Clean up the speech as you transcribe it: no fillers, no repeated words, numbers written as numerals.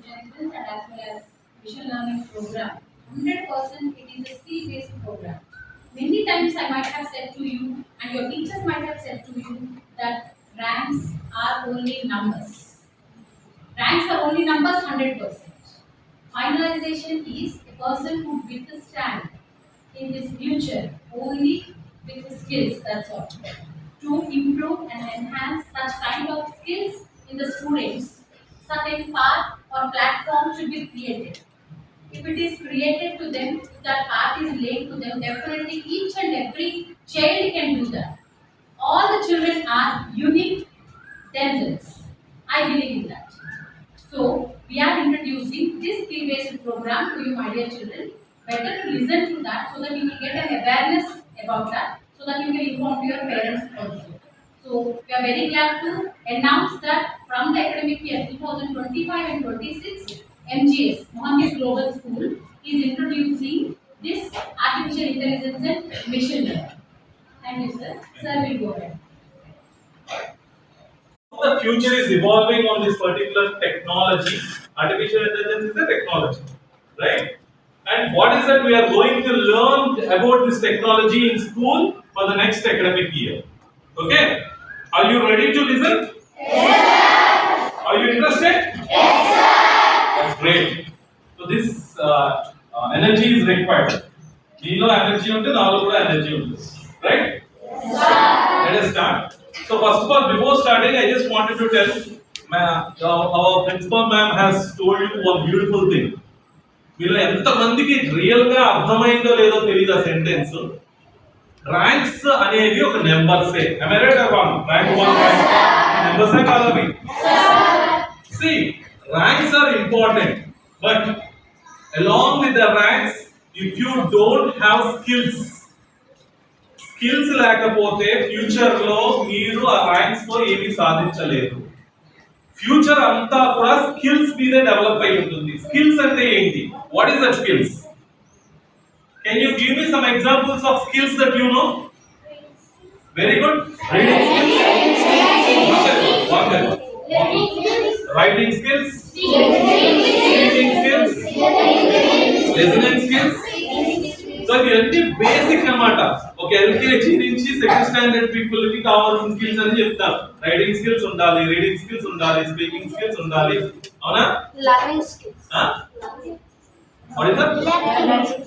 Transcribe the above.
intelligence and as well as visual learning program. 100% it is a skill-based program. Many times I might have said to you, and your teachers might have said to you, that ranks are only numbers. Ranks are only numbers 100%. Finalization is a person who withstand in his future only with his skills, that's all. To improve and enhance such kind of skills in the students, certain path or platform should be created. If it is created to them, if that path is laid to them, definitely each and every child can do that. All the children are unique themselves. I believe in that. So, we are introducing this skill-based program to you, my dear children. Better to listen to that so that you will get an awareness about that, so that you can inform to your parents also. So, we are very glad to announce that from the academic year 2025 and 26, MGS, Mohanty Global School, is introducing this artificial intelligence and machine learning. Thank you, sir. Sir, will go ahead. The future is evolving on this particular technology. Artificial intelligence is a technology, right? And what is that we are going to learn about this technology in school for the next academic year? Okay? Are you ready to listen? Yes. Are you interested? Yes. That's great. So this energy is required. Meelo energy unte naalo kuda energy untundi, right? Yes. Let us start. So first of all, before starting, I just wanted to tell our principal ma'am has told you one beautiful thing. మీలో ఎంతమందికి real గా అర్థమైందో లేదో తెలియదు ఆ sentence. Ranks అనేవి ఒక నెంబర్సే. am I right or wrong? Rank 1 rank నెంబర్సే కాదు అవి. See, ranks are important, but along with the ranks, if you don't have skills లేకపోతే ఫ్యూచర్ లో మీరు ఆ ర్యాంక్స్ లో ఏమీ సాధించలేరు. ఫ్యూచర్ అంతా కూడా స్కిల్స్ మీదే డెవలప్ అయి ఉంటుంది. స్కిల్స్ అంటే ఏంటి? What is that skills? Can you give me some examples of skills that you know? Very good. Reading skills, writing skills, speaking skills, listening skills. So ఇవన్నీ బేసిక్ అన్నమాట. ఒక ఎల్కేజీ నుంచి second standard people కి కావాల్సిన skills అని చెప్తారు. Writing skills ఉండాలి, reading skills ఉండాలి, స్పీకింగ్ స్కిల్స్ ఉండాలి. అవునా? Learning skills. What is that? Learning.